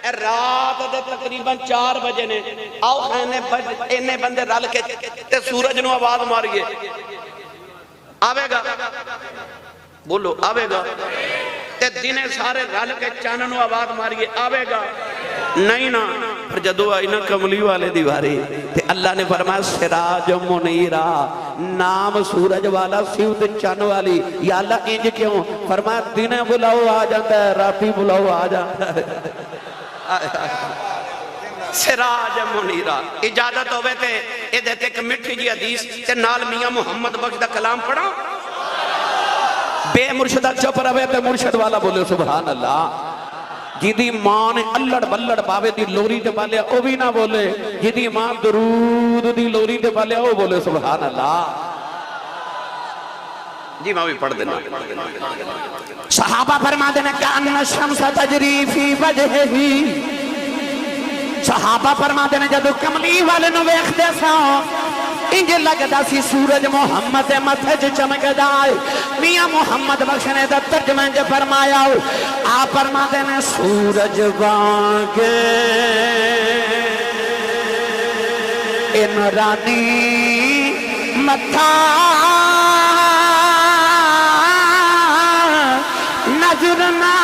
اے رات دے تقریباً 4 بجے نے, آؤ اینے بندے رل کے تے سورج نو آواز ماریے, آوے گا؟ بولو آوے گا؟ تے دینے سارے رل کے چاند نو آواز ماریے, آوے گا؟ نہیں نا. پر جدو آئی نا کملی والے دیواری تے اللہ نے فرمایا سراج منیرہ, نام سورج والا صفت چاند والی. یا اللہ انج کیوں؟ فرمایا دینے بلاؤ آ جاتا ہے, راتی بلاؤ آ جاتا ہے. سراج منیرہ. اجازت ہوئے تے اے دیتے کہ مٹھی جی حدیث تے نال میاں محمد بخش دا کلام پڑھا. بے مرشدہ چپ رہے تے مرشد والا بولے سبحان اللہ. جیدی ماں نے اللڑ بلڑ باوے دی لوری دے بالیا او بھی نہ بولے, جیدی ماں درود دی لوری دے بالیا او بولے سبحان اللہ. جی ماں بھی پڑھ دینا. صحابہ فرما دینا کہ ان الشمس تجری فی وجہہی. صحابہ فرما دینا جدو کملی والے نو ویکھ دے سا انج لگدا سی سورج محمد متھے چ چمک دائے. میاں محمد بخش نے دا ترجمہ جو فرمایا, آپ فرما دینا سورج وانگے عمرانی متھا نظر نہ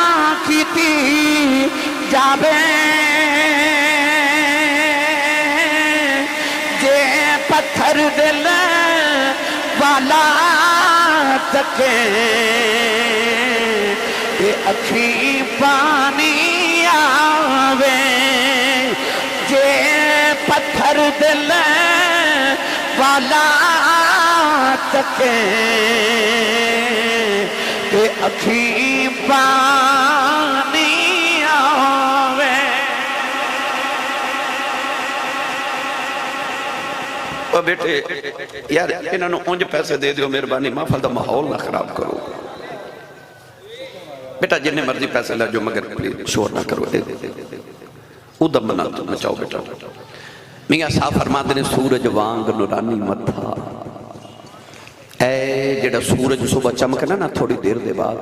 کیتی جاوے, جے پتھر دل والا تکے تے اکھی پانی آوے. جے پتھر دل والا تکے تے اکھی پانی آوے. او بیٹے یار انہوں نے انج پیسے دے دیو مہربانی, محفل دا ماحول نہ خراب کرو. بیٹا جننے مرضی پیسے لے جو مگر پلیز شور نہ کرو, ادھم نہ مچاؤ بیٹا. میاں صاحب فرما دینے سورج وانگ نورانی متھا. اے جڑا سورج صبح چمکنا نا تھوڑی دیر دے بعد,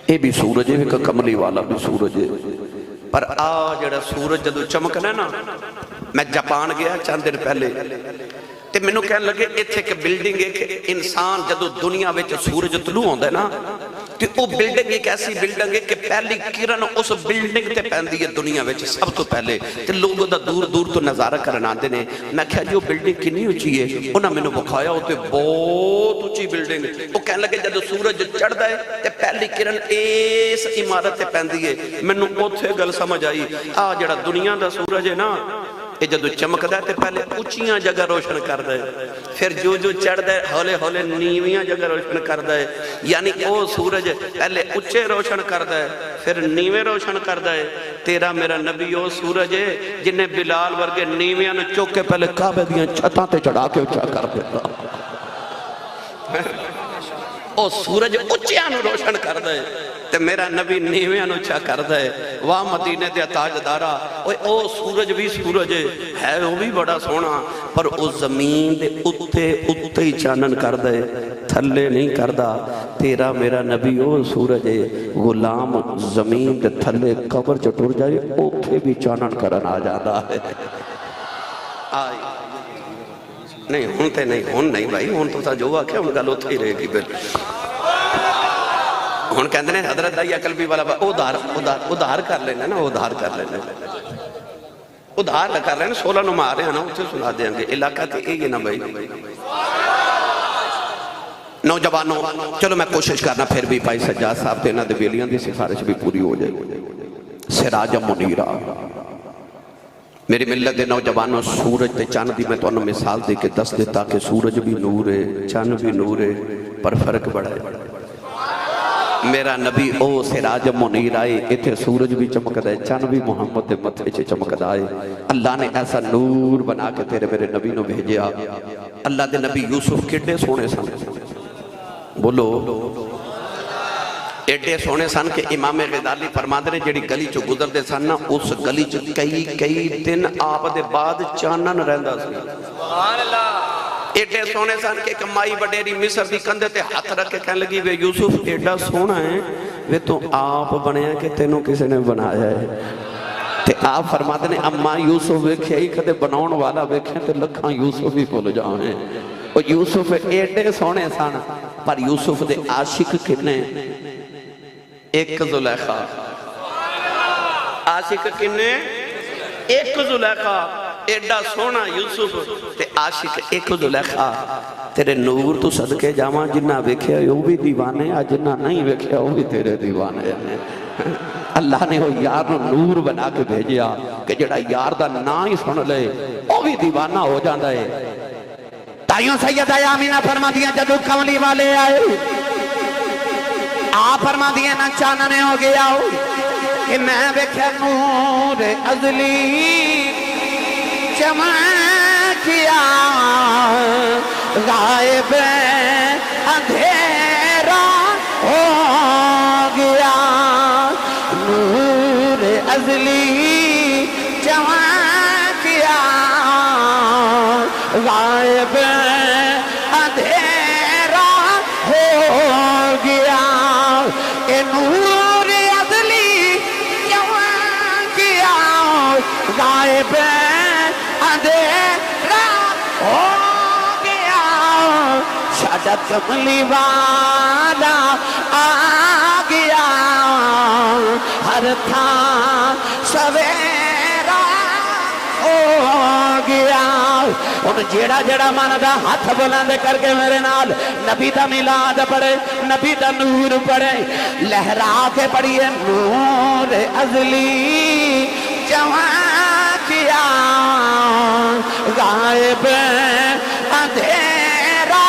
اے بھی سورج ہے کہ کملی والا بھی سورج ہے. پر آ جڑا سورج جدو چمکنا نا, میں جاپان گیا چند دن پہلے تے میں نو کہنے لگے ایتھے کہ بلڈنگ ہے کہ انسان جدو دنیا ویچ سورج طلوع ہوندہ ہے نا تے او بلڈنگ ایک ایسی بلڈنگ ہے کہ پہلی کرن اس بلڈنگ تے پیندی ہے دنیا وچ سب تو پہلے تے لوگ دا دور دور تو نظارہ کرن آندے نے میں کہا جو بلڈنگ کنی اونچی ہے انہاں مینوں بکھایا تے بہت اونچی بلڈنگ او کہن لگے جدوں سورج چڑھدا ہے تے پہلی کرن اس عمارت تے پیندی ہے مینوں اوتھے گل سمجھ آئی آ جڑا دنیا دا سورج ہے نا یہ جدو چمکدا ہے تے پہلے اونچیاں جگہ روشن کردا ہے پھر جو چڑھدا ہے ہولے ہولے نیویاں جگہ روشن کردا ہے یعنی او سورج پہلے اونچے روشن کردا ہے پھر نیویں روشن کردا ہے تیرا میرا نبی او سورج ہے جن نے بلال ورگے نیویاں نوں چوک کے پہلے کعبے دیاں چھتاں تے چڑھا کے اونچا کر دیتا او سورج اونچیاں نوں روشن کردا ہے تے میرا نبی نیویاں نوں اونچا کردا ہے واہ مدینے دے تاجدارا او سورج بھی سورج ہے وہ بھی بڑا سونا پر او زمین دے اتے ہی چانن کردا ہے تھلے نہیں کردا تیرا میرا نبی او سورج ہے غلام زمین دے تھلے قبر چ ٹر جائے اوتھے بھی چانن کرن آ جاندا ہے آئی نہیں ہونتے نہیں ہون نہیں بھائی ہون تو جو آکھے ان گل اوتھے ہی رہے گی پھر ہون کہندے نے حضرت دائی قلبی والا ادھار کر لینا نا ادھار کر لینا ادھار کر لینا 16 نو مارے ہیں نا اتھے سنا دیں گے علاقہ تے یہ نا بھائی نوجوانوں چلو میں کوشش کرنا پھر بھی بھائی سجاد صاحب تے نہ دے بیلیاں دی سفارش بھی پوری ہو جائے سراج منیرہ میری ملت دے نوجوانوں سورج تے چاند دی میں تو انہوں مثال دے کے دس دیتا کہ سورج بھی نور ہے چاند بھی نور ہے پر فرق بڑا ہے میرا نبی او سراج منیر آئے اتھے سورج بھی چمکدا ہے چاند بھی محمد دے متھے چے چمکدا ہے اللہ نے ایسا نور بنا کے تیرے میرے نبی نو بھیجیا اللہ دے نبی یوسف کڈے سونے سن بولو ایڈے سونے سن کہ امام غزالی فرماندے نے جڑی گلی چو گزر دے سن نا اس گلی چو کئی دن آپ دے بعد چانن رہندا سی سبحان اللہ ایڈے سونے سن کے کمائی بڑیری مصر دی کندے تے ہاتھ رکھ کے کہنے لگی وے یوسف ایڈا سونا ہے وے تو آپ بنیا کہ تینوں کسی نے بنایا ہے تے آپ فرماتے نے اما یوسف ویکھے ہی کدے بناؤن والا ویکھیں تے لکھاں یوسف ہی بھول جاؤں اور یوسف ایڈے سونے سن پر یوسف دے عاشق کنے ایک زلیخا عاشق کنے ایک زلیخا ایڈا سونا یوسف تے عاشق ایک زلیخا تیرے نور تو صدقے جاواں جنہ ویکھیا وہ بھی دیوانے آ جنہ نہیں ویکھیا وہ بھی تیرے دیوانے ہیں اللہ نے وہ یار نور بنا کے بھیجیا کہ جڑا یار دا نا ہی سن لے وہ بھی دیوانہ ہو جاندہ ہے تائیوں سیدہ آمینہ فرما دیا جدو کملی والے آئے آپ فرما دیا نا چاننے ہو گیا کہ میں ویکھیا نور ازلی چمکیا غائب اندھیرا ہو گیا نور ازلی چمکیا غائب اندھیرا ہو گیا اے نور ازلی چمکیا غائب اندھیرا ہو گیا شاید کملی والا آ گیا ہر تھا سویرا ہو گیا ان جیڑا جیڑا مانا ہاتھ بلند کر کے میرے نال نبی دا میلاد پڑھے نبی دا نور پڑھے لہرا کے پڑھیے نور ازلی چمکیا غائب اندھیرا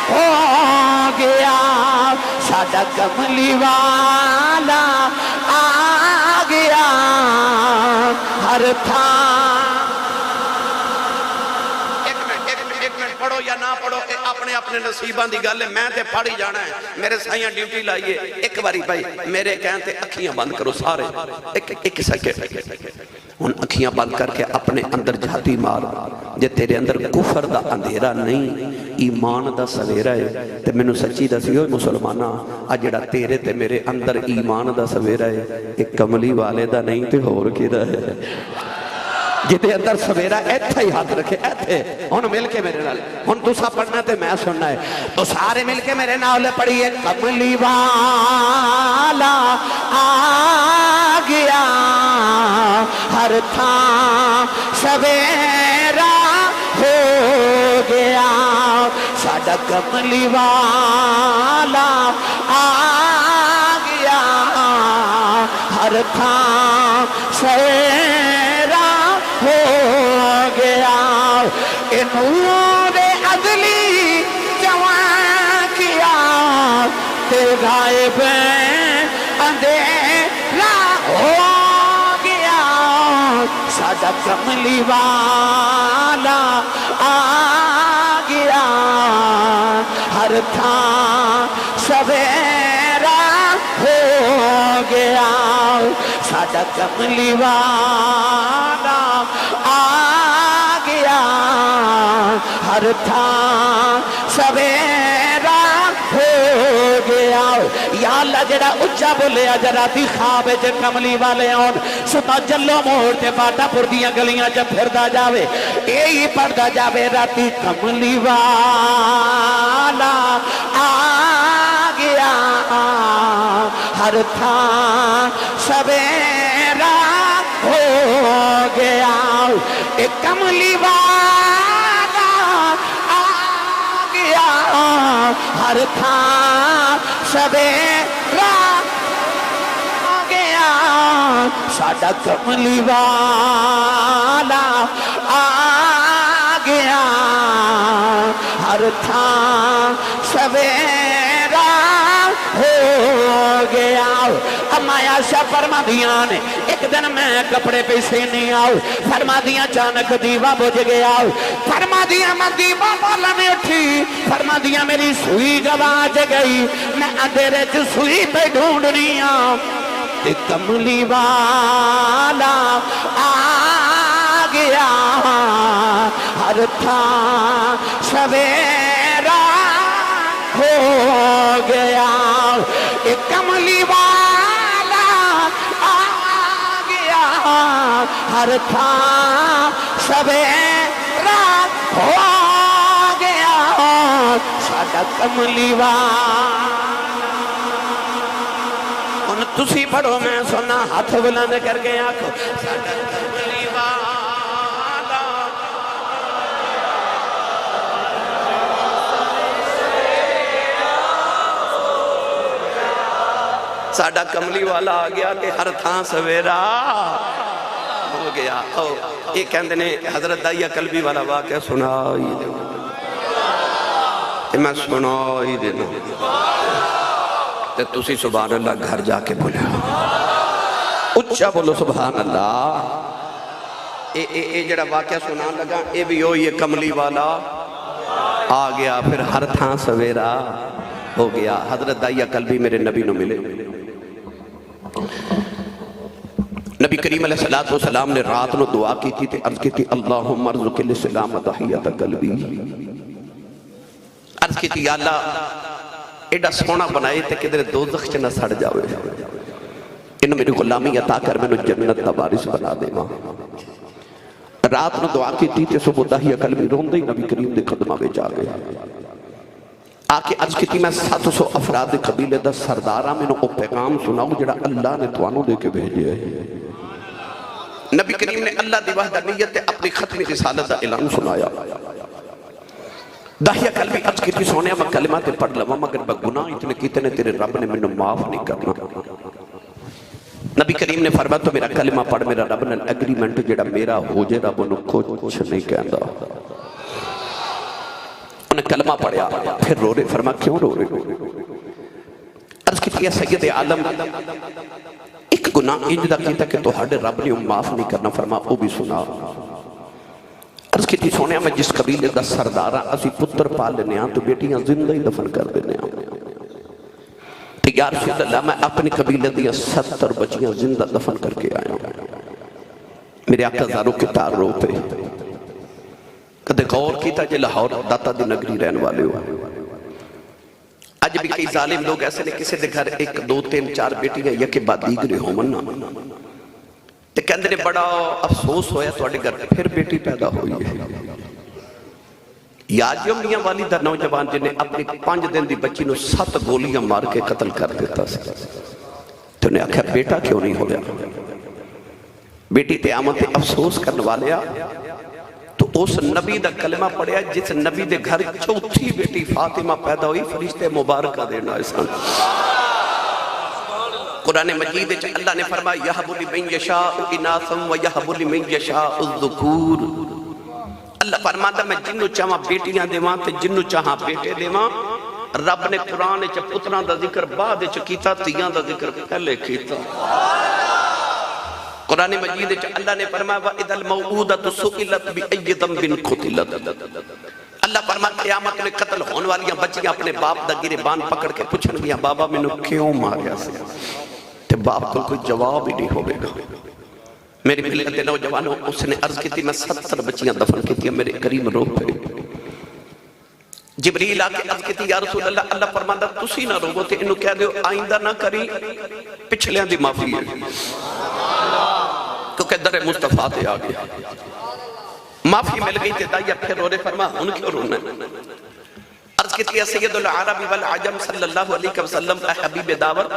ہو گیا ساڈا کملی والا آ گیا ہر تھا پڑھو یا نہ پڑھو اپنے اپنے نصیبان دی گل ہے میں تے پڑھ ہی جانا ہے میرے سائیاں ڈیوٹی لائیے ایک باری بھائی میرے کہنے تے اکھیاں بند کرو سارے ایک سیکنڈ ان اکھیاں بند کر کے اپنے اندر جھاتی مار جے تیرے اندر کفر دا اندھیرا نہیں ایمان دا سویرا ہے تے میں نے سچی دسی ہوئے مسلمانہ جڑا تیرے تے میرے اندر ایمان دا سویرا ہے ایک کملی والے دا نہیں تے ہور کی دا ہے جدے اندر سویرا ایتھا ہی ہاتھ رکھے ایتھے ہن مل کے میرے نال ہن تسا پڑھنا تے میں سننا ہے تو سارے مل کے میرے نال پڑھیے کملی والا آ گیا ہر تھاں سویرا ہو گیا ساڈا کملی والا آ گیا ہر تھاں سویرا ہو گیا اے نور ازلی جوان کیا تے غائب اندھیرا ہو گیا ساڈا کملی والا آ گیا ہر تھاں سویرا ہو گیا ساڈا کملی والا آ گیا ہر تھاں سویرا ہو گیا یا اللہ جڑا اچھا بولے آج راتی خواب جے کملی والے آن ستا جلو موڑ تے باٹا پور دیاں گلیاں جب پھردہ جاوے یہی پڑھدا جاوے راتی کملی والا آ گیا ہر تھاں سویرا ہو گیا ایک کملی والا آ گیا ہر تھاں سویرا ہو گیا ساڈا کملی والا آ گیا ہر تھاں سویرا ہو گیا اما عائشہ فرما دیاں نے ایک دن میں کپڑے پہ سینے آؤ فرما دیاں چانک دیوا بجھ گیا فرما دیاں میں دیوا والا میں اٹھی فرما دیاں میری سوئی گواج گئی میں اندھیرے چ سوئی پہ ڈھونڈنی آؤ تے کملی والا آ گیا ہر تھاں سویرا ہو گیا ایک کملی والا آ گیا ہر تھاں سویرا ہو گیا ساڈا کملی والا ان تسی پڑھو میں سنا ہاتھ بلند کر کے آنکھو ساڈا کملی والا ساڈا کملی والا آ گیا کہ ہر تھاں سویرا ہو گیا ایک کہندے نے حضرت دائیہ قلبی والا واقعہ سنائی دے کہ میں سنائی دینا تے تسی سبحان اللہ گھر جا کے بولے اچھا بولو سبحان اللہ اے جڑا واقعہ سنان لگا اے بھی ہو یہ کملی والا آ گیا پھر ہر تھاں سویرا ہو گیا حضرت دائیہ قلبی میرے نبی نو ملے نبی کریم علیہ السلام نے رات نو دعا کی تھی تے عرض کی تھی اللہم ارزق الاسلام تحیت قلبی عرض کی تھی یا اللہ ایڈا سونا بنائے تے کدھر دوزخ چ نہ سڑ جاوے انہوں میری غلامی عطا کر میں جنت دا وارث بنا دے ماں رات نو دعا کی تھی تے صبح داہیہ قلبی رون دے نبی کریم دے قدمہ میں جا گئے آکے عرض کی تھی میں 700 افراد قبیلے دا سردارہ میں نو پیغام سناؤں جڑا اللہ نے توانوں دے کے بھیجے ہے نبی کریم نے اللہ دی وحدانیت تے اپنی ختم رسالت دا اعلان سنایا داہیہ قلبی عرض کی تھی سونے میں کلمات پڑھ لوا مگر بگناہ اتنے کیتے نے تیرے رب نے منو معاف نہیں کرنا نبی کریم نے فرمایا تو میرا کلمہ پڑھ میرا رب نے ایگریمنٹ جڑا میرا ہو جے رب انہوں کچھ نہیں کہندا انہیں کلمہ پڑھیا پھر رو رہے فرما کیوں رو رہے عرض کی تھی سید عالم ایک گناہ انجدہ کیتا کہ تو ہڈے رب نے معاف نہیں کرنا فرما وہ بھی سنا عرض کی تھی سونے میں جس قبیلے دا سردارہ اسی پتر پال لینے آن تو بیٹیاں زندہ ہی دفن کر دینے آن تو یا رسول اللہ میں اپنی قبیلے دیا 70 بچیاں زندہ دفن کر کے آیا ہوں میرے آقا زاروں کے تار رو پہ کدے غور کیتا جے لاہور داتا دی نگری رہن والے ہوا آج بھی کئی ظالم لوگ ایسے نے کسی دے گھر 1 2 3 4 بیٹیاں یا کہ بعد دیگرے ہو مننا تے کہندے نے بڑا افسوس ہویا تواڈے گھر پھر بیٹی پیدا ہوئی ہے. یا جو میاں والی دا نوجوان جنہیں اپنی 5 دن دی بچی نو 7 گولیاں مار کے قتل کر دیتا سی. تو نے آکھا بیٹا کیوں نہیں ہو گیا؟ بیٹی تے آمد تے افسوس کرنے والیا تو اس نبی دا کلمہ پڑھیا جس نبی دے گھر چوتھی بیٹی فاطمہ پیدا ہوئی فرشتے مبارکہ دینا احسان. قرآن مجید اللہ نے فرمایا یہب لمن یشاء اناثا ویہب لمن یشاء الذکور. اللہ فرماتا میں جنوں چاہاں بیٹیاں دیواں تے جنوں چاہاں بیٹے دیواں. رب نے قرآن چ پتراں دا ذکر بعد چ کیتا تیاں دا ذکر پہلے کیتا. قرآن مجید اللہ نے فرمایا وَإِذَا الْمَوْعُودَةُ سُئِلَتْ بِأَيِّ ذَنبٍ قُتِلَتْ. اللہ فرماتا قیامت میں قتل ہونے والیاں بچیاں اپنے باپ دا گریبان پکڑ کے پوچھن گیا بابا مینوں کیوں ماریا سی؟ تے باپ کو کوئی جواب ہی نہیں ہوگا. میری ملت نوجوانوں اس نے عرض کی تھی میں 70 بچیاں دفن کی تھی میرے کریم رو پہ. جبریل آکے عرض کی تھی یا رسول اللہ اللہ فرماتا تسی نہ روگو تے انہوں کہہ دیو آئندہ نہ کری پچھلیاں دی معافی ہے کیونکہ در مصطفیٰ تے آگے معافی مل گئی تے دائیا پھر رو رے فرما ان کیوں رونا ہے. عرض کی تھی سید العربی والعجم صلی اللہ علیہ وسلم اے حبیب دعوت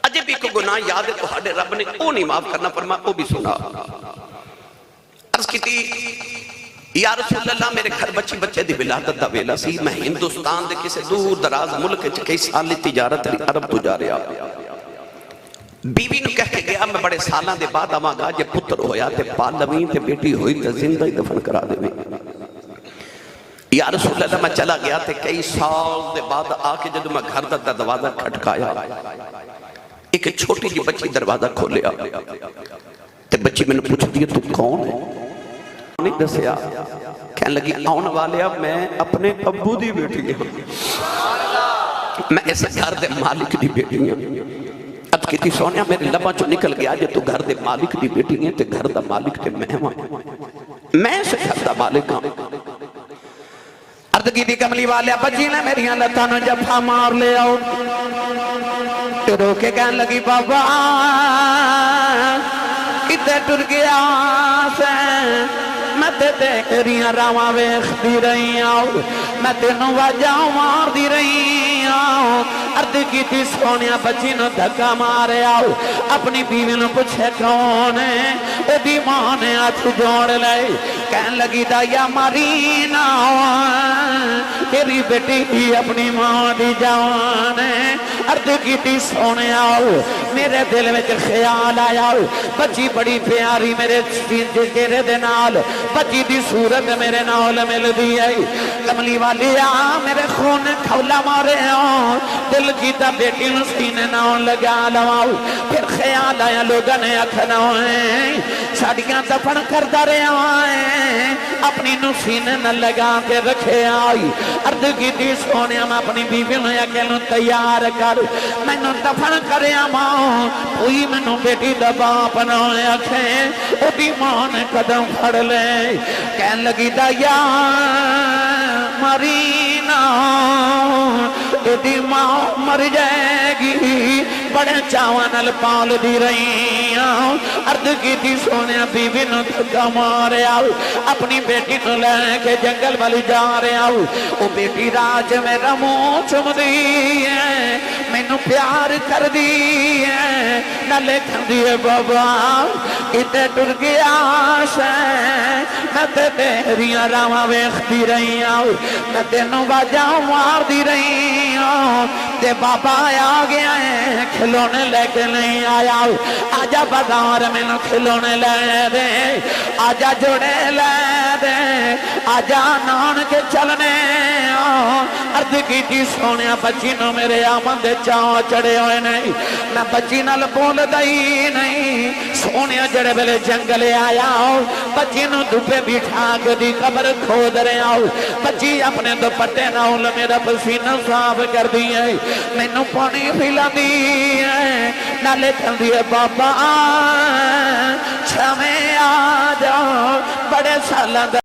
عجب ہی کو گناہ یاد ہے تو ہاڑے رب نے او نہیں معاف کرنا فرما او بھی سنا. عرض کی تھی یا رسول اللہ میرے گھر بچے دی ولادت دا ویلا سی میں ہندوستان دے کسے دور دراز ملک کئی سالی تجارت لی عرب تو جا رہا. بیوی نو کہہ کے گیا میں بڑے سالاں دے بعد آماں گا جے پتر ہویا تے پالویں تے بیٹی ہوئی تے زندہ ہی دفن کرا دے. یا رسول اللہ میں چلا گیا تے کئی سال دے بعد آکے جدو میں گھر دا دروازہ کھٹکایا ایک چھوٹی جی بچی دروازہ کھولیا تے بچی میں نے پوچھ دیا تو کون ہے؟ نہیں دسیا کہنے لگی آن والیا میں اپنے ابو دی بیٹی ہوں میں اس گھر دے مالک دی بیٹی ہوں. اب کہتی سونیا میرے لبا چو نکل گیا جے تو گھر دے مالک دی بیٹی ہیں تے گھر دا مالک تے میں اس گھر دا مالک ہوں. عرض کی تھی کملی والیا بچی نے میری لتانو جفا مار لے آؤ تو رو کے کہنے لگی بابا کتے ٹر گیا سے میں تے تیریاں راواں ویکھدی رہی ہوں میں تینوں واجاں مار دی رہی ہوں. عرض کی تھی سونیا بچی نو دھکا مارے آؤ اپنی بیوی نو پوچھے کون ہے او دی ماں نے ہاتھ جوڑ لے کہنے لگی دایا ماری نا تیری بیٹی اپنی ماں دی جان ہے. عرض کی تھی سونے آؤ میرے دل میں خیال آیا بچی بڑی پیاری میرے چہرے دے نال بچی دی صورت میرے نال مل دی ہے. کملی والی میرے خون کھولا مارے دل کی تا بیٹی نو سینے نال لگا لواؤ. پھر خیال آیا لوگوں نے اکھنا ہے ساڑیاں دفن کردہ رہا ہے اپنی نو سینے نہ لگا کے رکھے آئی. عرض کی تھی سونیا میں اپنی بیوی نو اکیلوں تیار کر میں نو دفن کریا ماں کوئی میں نو بیٹی دا باپ نہ اکھیں او دی ماں نے قدم پھڑ لے کہن لگی دایا مرینا اے دی ماں مر جائے گی بڑے چاوانل پال دی رہی ہوں. عرض کی تھی سونیا بیوی نو دھکا مارے آؤ اپنی بیٹی نو لے کے جنگل والی جا رہے آؤ او بیٹی راج میرا منہ چم دی ہے میں نو پیار کر دی ہے نہ لکھن دیئے بابا کتے ٹر گیا سے میں تے تیریاں راواں ویکھدی رہی ہوں میں تینوں واجاں مار دی رہی ہوں تے بابا آ گیا ہے کھلونے لے کے نہیں آیا آجا بازار میں نو کھلونے لے دے آجا جوڑے لے دے آجا نان کے چلنے عرض کی تھی سونیا بچی نو میرے آمد چاہ چڑے ہوئے نہیں میں بچی نال بول دائی نہیں. سونیا جڑے بلے جنگلے آیا بچی نو دھوپے بٹھا کے دی قبر کھود رہے آؤ بچی اپنے دوپٹے نال میرا پسینہ صاف کر دی ہے میں نو پانی پھیلا دی ہے نہ لکھن دیئے بابا چھمیں آ جاؤ بڑے سالہ